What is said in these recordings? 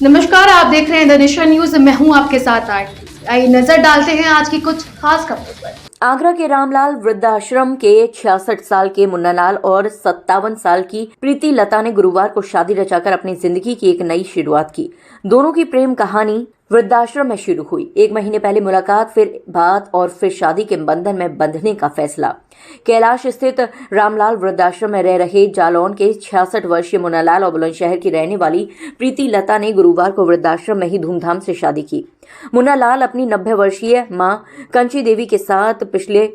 नमस्कार, आप देख रहे हैं द नेशन न्यूज। मैं हूं आपके साथ आइए नजर डालते हैं आज की कुछ खास खबरों पर। आगरा के रामलाल वृद्धाश्रम के 66 साल के मुन्नालाल और 57 साल की प्रीति लता ने गुरुवार को शादी रचाकर अपनी जिंदगी की एक नई शुरुआत की। दोनों की प्रेम कहानी वृद्धाश्रम में शुरू हुई। 1 महीने पहले मुलाकात, फिर बात और फिर शादी के बंधन में बंधने का फैसला। कैलाश स्थित रामलाल वृद्धाश्रम में रह रहे जालौन के 66 वर्षीय मुन्नालाल और बुलंदशहर की रहने वाली प्रीति लता ने गुरुवार को वृद्धाश्रम में ही धूमधाम से शादी की। मुन्नालाल अपनी 90 वर्षीय मां कंची देवी के साथ पिछले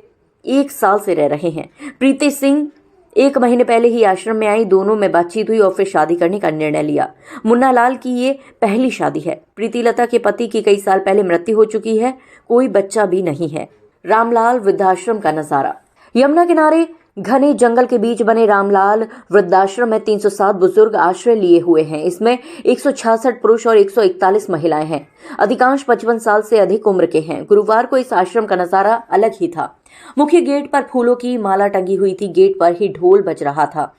1 साल से रह रहे हैं। प्रीति सिंह 1 महीने पहले ही आश्रम में आई। दोनों में बातचीत हुई और फिर शादी करने का निर्णय लिया। मुन्नालाल की ये पहली शादी है। प्रीति लता के पति की कई साल पहले मृत्यु हो चुकी है। कोई बच्चा भी नहीं है। रामलाल वृद्धाश्रम का नजारा। यमुना किनारे घने जंगल के बीच बने रामलाल वृद्धाश्रम में 307 बुजुर्ग आश्रय लिए हुए हैं। इसमें 166 पुरुष और 141 महिलाएं हैं। अधिकांश 55 साल से अधिक उम्र के हैं। गुरुवार को इस आश्रम का नजारा अलग ही था। मुख्य गेट पर फूलों की माला टंगी हुई थी। गेट पर ही ढोल बज रहा था।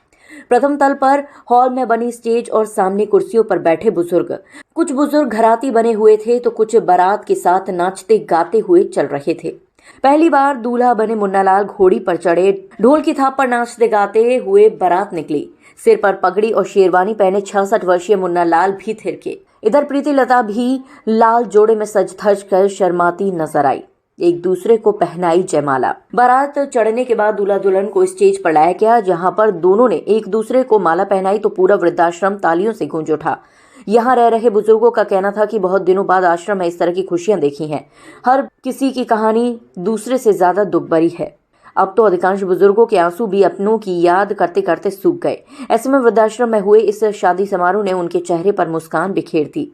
प्रथम तल पर हॉल में बनी स्टेज और सामने कुर्सियों पर बैठे बुजुर्ग। कुछ बुजुर्ग घराती बने हुए थे तो कुछ बारात के साथ नाचते गाते हुए चल रहे थे। पहली बार दूल्हा बने मुन्नालाल घोड़ी पर चढ़े। ढोल की थाप पर नाचते गाते हुए बारात निकली। सिर पर पगड़ी और शेरवानी पहने 66 वर्षीय मुन्नालाल भी थिरके। इधर प्रीति लता भी लाल जोड़े में सज धज कर शर्माती नजर आई। एक दूसरे को पहनाई जयमाला। बारात चढ़ने के बाद दूल्हा दुल्हन को स्टेज पर लाया गया, जहां पर दोनों ने एक दूसरे को माला पहनाई तो पूरा वृद्धाश्रम तालियों से गूंज उठा। यहाँ रह रहे बुजुर्गों का कहना था कि बहुत दिनों बाद आश्रम में इस तरह की खुशियां देखी हैं। हर किसी की कहानी दूसरे से ज्यादा दुख भरी है। अब तो अधिकांश बुजुर्गों के आंसू भी अपनों की याद करते करते सूख गए। ऐसे में वृद्धाश्रम में हुए इस शादी समारोह ने उनके चेहरे पर मुस्कान बिखेर दी।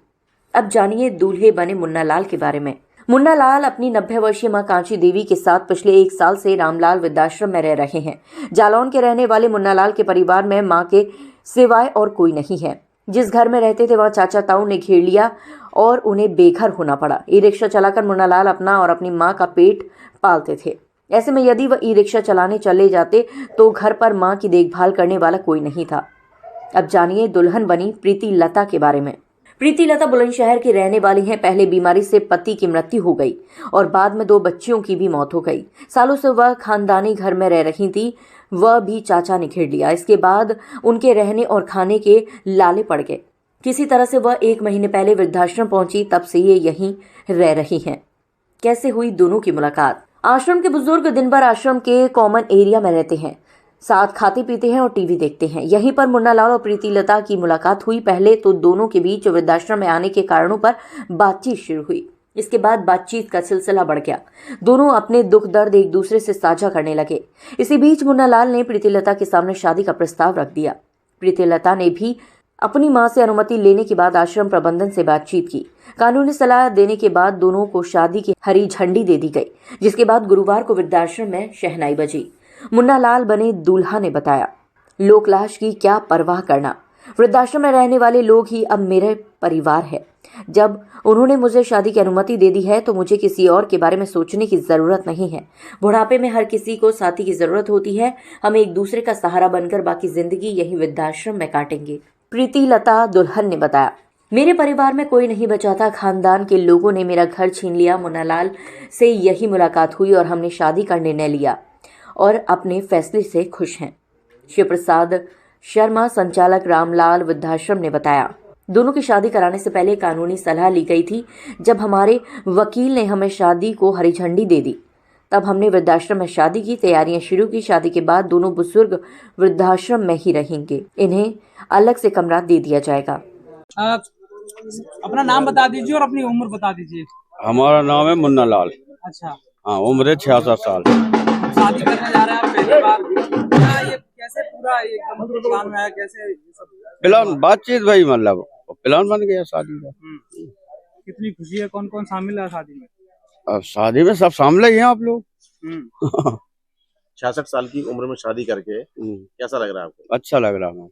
अब जानिए दूल्हे बने मुन्नालाल के बारे में। मुन्नालाल अपनी 90 वर्षीय मां कांची देवी के साथ पिछले 1 साल से रामलाल वृद्धाश्रम में रह रहे हैं। जालौन के रहने वाले मुन्नालाल के परिवार में मां के सिवाय और कोई नहीं है। जिस घर में रहते थे वहां चाचा ताऊ ने घेर लिया और उन्हें बेघर होना पड़ा। ई रिक्शा चलाकर मुन्नालाल अपना और अपनी मां का पेट पालते थे। ऐसे में यदि वह ई रिक्शा चलाने चले जाते तो घर पर मां की देखभाल करने वाला कोई नहीं था। अब जानिए दुल्हन बनी प्रीति लता के बारे में। प्रीति लता बुलंदशहर की रहने वाली हैं। पहले बीमारी से पति की मृत्यु हो गई और बाद में 2 बच्चियों की भी मौत हो गई। सालों से वह खानदानी घर में रह रही थी। वह भी चाचा ने घेर लिया। इसके बाद उनके रहने और खाने के लाले पड़ गए। किसी तरह से वह 1 महीने पहले वृद्धाश्रम पहुंची। तब से ये यहीं रह रही हैं। कैसे हुई दोनों की मुलाकात? आश्रम के बुजुर्ग दिन भर आश्रम के कॉमन एरिया में रहते हैं, साथ खाते पीते हैं और टीवी देखते हैं। यहीं पर मुन्नालाल और प्रीति लता की मुलाकात हुई। पहले तो दोनों के बीच वृद्धाश्रम में आने के कारणों पर बातचीत शुरू हुई। इसके बाद बातचीत का सिलसिला बढ़ गया। दोनों अपने दुख दर्द एक दूसरे से साझा करने लगे। इसी बीच मुन्नालाल ने प्रीति लता के सामने शादी का प्रस्ताव रख दिया। प्रीति लता ने भी अपनी मां से अनुमति लेने के बाद आश्रम प्रबंधन से बातचीत की। कानूनी सलाह देने के बाद दोनों को शादी की हरी झंडी दे दी गई, जिसके बाद गुरुवार को वृद्धाश्रम में शहनाई बजी। मुन्नालाल बने दूल्हा ने बताया, लोकलाज की क्या परवाह करना, वृद्धाश्रम में रहने वाले लोग ही अब मेरे परिवार है। जब उन्होंने मुझे शादी की अनुमति दे दी है तो मुझे किसी और के बारे में सोचने की जरूरत नहीं है। बुढ़ापे में हर किसी को साथी की जरूरत होती है। हम एक दूसरे का सहारा बनकर बाकी जिंदगी यही वृद्धाश्रम में काटेंगे। प्रीति लता दुल्हन ने बताया, मेरे परिवार में कोई नहीं बचा था। खानदान के लोगों ने मेरा घर छीन लिया। मुन्नालाल से यही मुलाकात हुई और हमने शादी का निर्णय लिया और अपने फैसले से खुश हैं। शिव प्रसाद शर्मा, संचालक रामलाल वृद्धाश्रम ने बताया, दोनों की शादी कराने से पहले कानूनी सलाह ली गई थी। जब हमारे वकील ने हमें शादी को हरी झंडी दे दी तब हमने वृद्धाश्रम में शादी की तैयारियां शुरू की। शादी के बाद दोनों बुजुर्ग वृद्धाश्रम में ही रहेंगे। इन्हें अलग से कमरा दे दिया जाएगा। अपना नाम बता दीजिए और अपनी उम्र बता दीजिए। हमारा नाम है मुन्नालाल। अच्छा, हाँ, उम्र है 66 साल। शादी करने जा रहे हैं आप पहली बार, क्या ये कैसे पूरा एकदम प्लान में है, कैसे ये सब प्लान बातचीत भाई, मतलब प्लान बन गया शादी का। कितनी खुशी है? कौन कौन शामिल है शादी में? अब शादी में सब शामिल ही हैं आप लोग। 66 साल की उम्र में शादी करके कैसा लग रहा है आपको? अच्छा लग रहा है।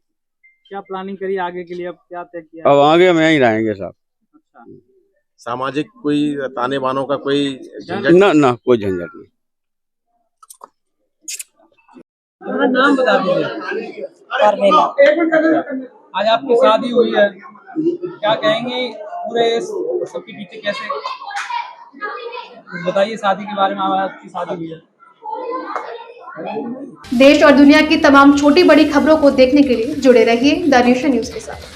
क्या प्लानिंग करी आगे के लिए? अब क्या तय किया? अब आगे में यहीं रहेंगे सब। अच्छा, सामाजिक कोई ताने बानों का कोई झंझट? ना कोई झंझट नहीं। अपना नाम बता दीजिए। आज आपकी शादी हुई है, क्या कहेंगे पूरे इस सबके पीछे कैसे, कुछ बताइए शादी के बारे में। आज आपकी शादी हुई है। देश और दुनिया की तमाम छोटी बड़ी खबरों को देखने के लिए जुड़े रहिए द नेशन न्यूज के साथ।